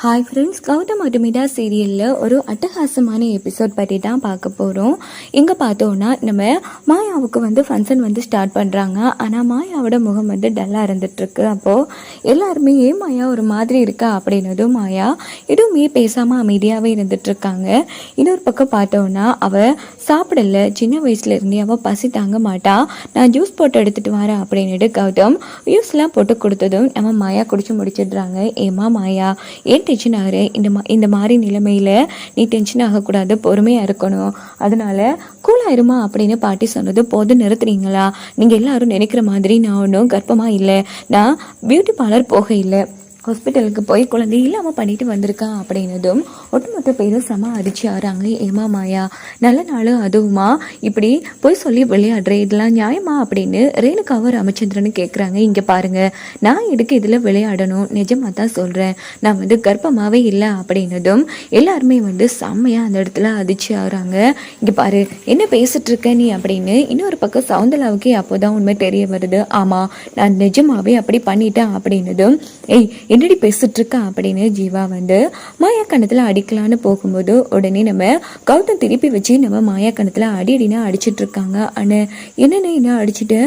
Hi friends, Gautham Madhumitha சீரியலில் ஒரு அட்டகாசமான எபிசோட் பற்றி தான் பார்க்க போகிறோம். இங்கே பார்த்தோன்னா நம்ம மாயாவுக்கு ஃபங்க்ஷன் ஸ்டார்ட் பண்ணுறாங்க. ஆனால் மாயாவோட முகம் டல்லாக இருந்துகிட்ருக்கு. அப்போது எல்லாருமே ஏன் மாயா ஒரு மாதிரி இருக்கா அப்படின்னதும் மாயா எதுவுமே பேசாமல் அமைதியாகவே இருந்துகிட்ருக்காங்க. இன்னொரு பக்கம் பார்த்தோன்னா அவள் சாப்பிடல, சின்ன வயசுலேருந்தே அவள் பசி தாங்க மாட்டா, நான் ஜூஸ் போட்டு எடுத்துகிட்டு வரேன் அப்படின்னுட்டு கௌதம் ஜூஸ்லாம் போட்டு கொடுத்ததும் நம்ம மாயா குடிச்சு முடிச்சிடுறாங்க. ஏமா மாயா ஏன் டென்ஷன் ஆகிற? இந்த மாதிரி நிலைமையில் நீ டென்ஷன் ஆகக்கூடாது, பொறுமையாக இருக்கணும், அதனால கூலாயிருமா அப்படின்னு பாட்டி சொன்னது போதும், நிறுத்துறீங்களா? நீங்கள் எல்லாரும் நினைக்கிற மாதிரி நான் ஒன்றும் கர்ப்பமாக இல்லை, நான் பியூட்டி பார்லர் போக இல்லை, ஹாஸ்பிட்டலுக்கு போய் குழந்தை இல்லாமல் பண்ணிட்டு வந்திருக்கான் அப்படின்னதும் ஒட்டுமொத்த பேரும் செம அடிச்சு ஆறாங்க. ஏமா மாயா, நல்ல நாள் அதுவுமா இப்படி போய் சொல்லி விளையாடுற, இதெல்லாம் நியாயமா அப்படின்னு ரேணுகாவும் ராமச்சந்திரன் கேட்குறாங்க. இங்கே பாருங்க, நான் எதுக்கு இதில் விளையாடணும், நிஜமாக தான் சொல்கிறேன், நான் கர்ப்பமாகவே இல்லை அப்படின்னதும் எல்லாருமே செம்மையாக அந்த இடத்துல அதிர்ச்சி ஆகிறாங்க. இங்கே பாரு, என்ன பேசிட்டு இருக்க நீ அப்படின்னு இன்னொரு பக்கம் சவுந்தலாவுக்கே அப்போதான் உண்மை தெரிய வருது. ஆமாம், நான் நிஜமாவே அப்படி பண்ணிட்டேன் அப்படின்னதும் ஏய் என்னடி பேசிட்டு இருக்கா அப்படின்னு ஜீவா மாயா கணத்துல அடிக்கலான்னு போகும்போது உடனே நம்ம கௌதம் திருப்பி வச்சு நம்ம மாயா கணத்துல அடினா அடிச்சிட்டு இருக்காங்க. ஆனா என்னென்ன என்ன அடிச்சுட்டு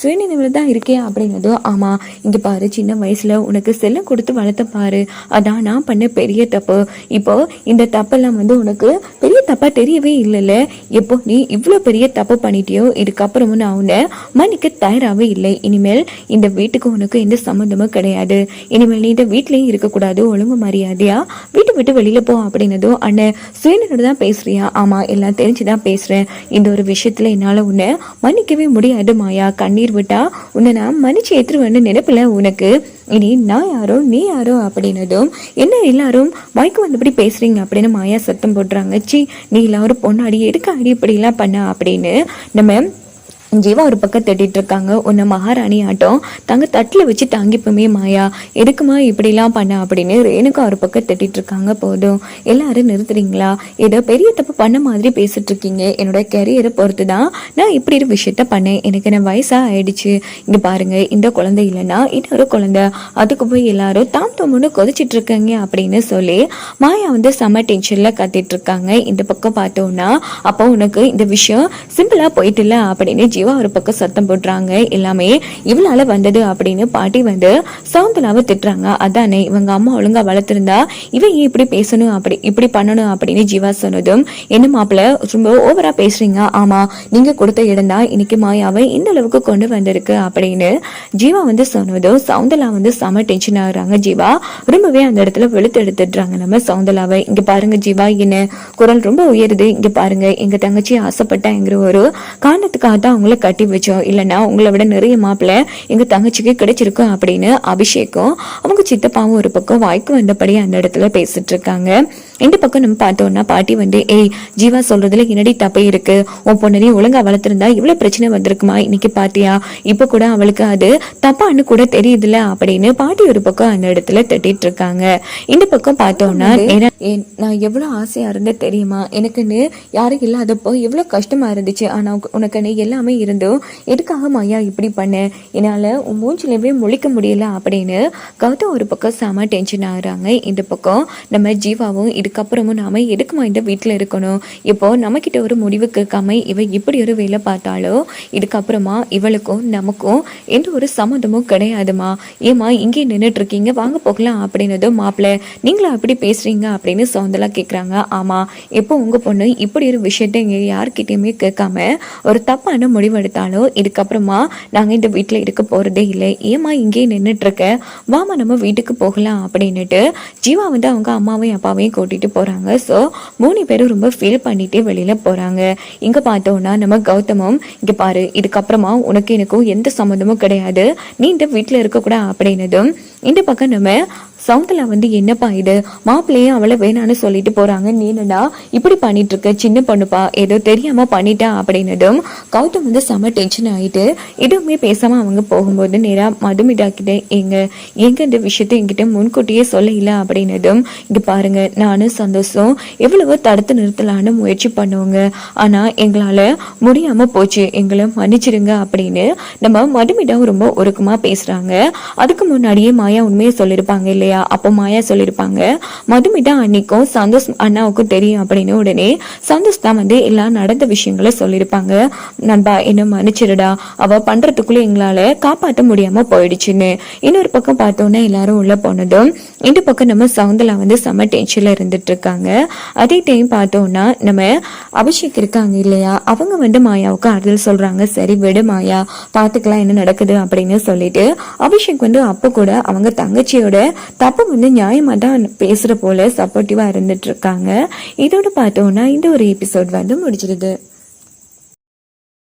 சுயநினைவுல தான் இருக்கேன் அப்படின்னதும் ஆமா, இங்க பாரு, சின்ன வயசுல உனக்கு செல்லம் கொடுத்து வளர்த்த பாரு, அதான் நான் பண்ண பெரிய தப்பு. இப்போ இந்த தப்பெல்லாம் உனக்கு பெரிய தப்பா தெரியவே இல்லைல்ல, எப்போ நீ இவ்வளவு பெரிய தப்பு பண்ணிட்டியோ இதுக்கப்புறமும் நான் உன்னை மன்னிக்க தயாராகவே இல்லை. இனிமேல் இந்த வீட்டுக்கு உனக்கு எந்த சம்மந்தமும் கிடையாது, இனிமேல் நீ இந்த வீட்லயும் இருக்கக்கூடாது, ஒழுங்கு மரியாதையா வீட்டை விட்டு வெளியில போ அப்படின்னதும் அண்ணன் சுயனோட தான் பேசுறியா? ஆமா, எல்லாம் தெரிஞ்சுதான் பேசுறேன், இந்த ஒரு விஷயத்துல என்னால உன்னை மன்னிக்கவே முடியாது மாயா, கண்ணீர் விட்டா உன்னை நான் மன்னிச்சு ஏற்றுவேன்னு நினைப்பில உனக்கு, இனி நான் யாரோ நீ யாரோ அப்படின்னதும் என்ன எல்லாரும் மயக்கு வந்தபடி பேசுறீங்க அப்படின்னு மாயா சத்தம் போடுறாங்க. சி, நீ எல்லாரும் பொண்ணாடி எடுக்க அடி இப்படி எல்லாம் பண்ண அப்படின்னு நம்ம ஜீவா ஒரு பக்கம் தட்டிட்டு இருக்காங்க. உன்னை மகாராணி ஆட்டம் தங்க தட்டில் வச்சு தாங்கிப்போமே மாயா, எதுக்குமா இப்படிலாம் பண்ண அப்படின்னு ரேணுக்கா ஒரு பக்கம் தட்டிட்டு இருக்காங்க. போதும், எல்லாரும் நிறுத்துறீங்களா? ஏதோ பெரிய தப்பு பண்ண மாதிரி பேசிட்டு இருக்கீங்க, என்னோட கெரியரை பொறுத்து தான் நான் இப்படி ஒரு விஷயத்த பண்ணேன், எனக்கு என்ன வயசா ஆயிடுச்சு, இங்க பாருங்க, இந்த குழந்தை இல்லைன்னா இன்னொரு குழந்தை, அதுக்கு போய் எல்லாரும் தாம் தோமுன்னு கொதிச்சிட்டு இருக்காங்க அப்படின்னு சொல்லி மாயா செம டென்ஷன்ல கத்திட்டு இருக்காங்க. இந்த பக்கம் பார்த்தோம்னா அப்போ உனக்கு இந்த விஷயம் சிம்பிளா போயிட்டு இல்லை அப்படின்னு ஜீவா ஒரு பக்கம் சத்தம் போடுறாங்க. எல்லாமே இவளால வந்தது அப்படின்னு பாட்டி சவுந்தலாவை திட்டுறாங்க. அதானே, இவங்க அம்மா ஒழுங்கா வளர்த்திருந்தா இவன் ஏன் இப்படி பேசணும், அப்படி இப்படி பண்ணணும் அப்படின்னு ஜீவா சொன்னதும் என்ன மாப்பிள்ள ரொம்ப ஓவரா பேசுறீங்க, ஆமா நீங்க கொடுத்த இடம் தான் இன்னைக்கு மாயாவை இந்த அளவுக்கு கொண்டு வந்திருக்கு அப்படின்னு ஜீவா சொன்னதும் சவுந்தலா செம டென்ஷன் ஆகுறாங்க. ஜீவா ரொம்பவே அந்த இடத்துல வெளுத்து எடுத்துடுறாங்க நம்ம சவுந்தலாவை. இங்க பாருங்க ஜீவா, என்ன குரல் ரொம்ப உயருது, இங்க பாருங்க, எங்க தங்கச்சி ஆசைப்பட்டாங்கிற ஒரு காரணத்துக்காக தான் அவங்கள கட்டி வச்சோம், இல்லைன்னா உங்களை விட நிறைய மாப்பிள்ள எங்க தங்கச்சிக்கு கிடைச்சிருக்கும் அப்படின்னு அபிஷேகம் அவங்க சித்தப்பாவும் ஒரு பக்கம் வாய்க்கு வந்தபடி அந்த இடத்துல பேசிட்டு இருக்காங்க. இந்த பக்கம் நம்ம பார்த்தோம்னா பாட்டி ஏய் ஜீவா சொல்றதுல என்னடி தப்பே இருக்கு, உன் பொண்ணரையும் ஒழுங்கா வளர்த்திருந்தா இவ்வளவு பிரச்சனை வந்திருக்குமா, இன்னைக்கு பாத்தியா, இப்ப கூட அவளுக்கு அது தப்பான்னு கூட தெரியுதுல அப்படின்னு பாட்டி ஒரு பக்கம் அந்த இடத்துல தட்டிட்டு இருக்காங்க. இந்த பக்கம் பார்த்தோம்னா நான் எவ்வளவு ஆசையா இருந்த தெரியுமா, எனக்குன்னு யாரும் இல்லாதப்போ எவ்வளவு கஷ்டமா இருந்துச்சு, ஆனா உனக்குன்னு எல்லாமே இருந்தும் எதுக்காக மாயா இப்படி பண்ண, என்னால உன் மூஞ்சிலவே முழிக்க முடியல அப்படின்னு கௌதம் ஒரு பக்கம் செம டென்ஷன் ஆகுறாங்க. இந்த பக்கம் நம்ம ஜீவாவும் இதுக்கப்புறமும் நாம எதுக்குமா இந்த வீட்டுல இருக்கணும், இப்போ நம்ம கிட்ட ஒரு முடிவு கேட்காம இவ இப்படி ஒரு வேலை பார்த்தாலோ இதுக்கப்புறமா இவளுக்கும் நமக்கும் எந்த ஒரு சம்மந்தமும் கிடையாதுமா, ஏமா இங்கே நின்றுட்டு இருக்கீங்க, வாங்க போகலாம் அப்படின்னதும் மாப்பிள்ள நீங்களா அப்படி பேசுறீங்க அப்படின்னு சவுந்தலா கேட்குறாங்க. ஆமா, எப்போ உங்க பொண்ணு இப்படி ஒரு விஷயத்த இங்க யார்கிட்டயுமே கேட்காம ஒரு தப்பான முடிவெடுத்தாலோ இதுக்கப்புறமா நாங்க இந்த வீட்டுல இருக்க போறதே இல்லை, ஏமா இங்கே நின்றுட்டு இருக்க, வாமா நம்ம வீட்டுக்கு போகலாம் அப்படின்னுட்டு ஜீவா அவங்க அம்மாவையும் அப்பாவையும் கூட்டிட்டு போறாங்க. ஸோ 3 பேரும் ரொம்ப ஃபீல் பண்ணிட்டு வெளியில போறாங்க. இங்க பார்த்தோம்னா நம்ம கௌதமும் இங்க பாரு, இதுக்கப்புறமா உனக்கு எனக்கும் எந்த சம்மந்தமும் கிடையாது, நீ இந்த வீட்டுல இருக்க கூட அப்படின்னதும் இந்த பக்கம் நம்ம சவுந்தலா என்னப்பா இது, மாப்பிள்ளையும் அவளை வேணான்னு சொல்லிட்டு போறாங்க, நீ என்னடா இப்படி பண்ணிட்டு இருக்க, சின்ன பொண்ணுப்பா, ஏதோ தெரியாம பண்ணிட்டா அப்படின்னதும் கௌதம் செம டென்ஷன் ஆயிட்டு எதுவுமே பேசாம அவங்க போகும்போது நேரா மதுமிதா கிட்ட எங்க இந்த விஷயத்த என்கிட்ட முன்கூட்டியே சொல்ல இல்லை அப்படின்னதும் இங்க பாருங்க, நானும் சந்தோஷம் எவ்வளவோ தடுத்து நிறுத்தலான்னு முயற்சி பண்ணுவோங்க, ஆனா எங்களால முடியாம போச்சு, எங்களை மன்னிச்சிருங்க அப்படின்னு நம்ம மதுமிதா ரொம்ப உருக்கமா பேசுறாங்க. அதுக்கு முன்னாடியே மாயா உண்மையை சொல்லியிருப்பாங்க இல்லையா, இல்லையா, அப்போ மாயா சொல்லியிருப்பாங்க மதுமிதா அன்னைக்கும் சந்தோஷ் அண்ணாவுக்கும் தெரியும் அப்படின்னு. உடனே சந்தோஷ் தான் வந்து எல்லாம் நடந்த விஷயங்களை சொல்லியிருப்பாங்க. நண்பா என்ன மன்னிச்சிருடா, அவ பண்றதுக்குள்ள எங்களால காப்பாற்ற முடியாம போயிடுச்சுன்னு. இன்னொரு பக்கம் பார்த்தோன்னா எல்லாரும் உள்ள போனதும் இந்த பக்கம் நம்ம சவுந்தலா வந்து செம்ம டென்ஷன்ல இருந்துட்டு இருக்காங்க. அதே டைம் பார்த்தோம்னா நம்ம அபிஷேக் இருக்காங்க இல்லையா, அவங்க வந்து மாயாவுக்கு ஆறுதல் சொல்றாங்க. சரி விடு மாயா, பாத்துக்கலாம் என்ன நடக்குது அப்படின்னு சொல்லிட்டு அபிஷேக் வந்து அப்போ கூட அவங்க தங்கச்சியோட தப்பு வந்து நியாயமா தான் பேசுற போல சப்போர்ட்டிவா இருந்துட்டு இருக்காங்க. இதோட பார்த்தோம்னா இந்த ஒரு எபிசோட் வந்து முடிச்சிருது.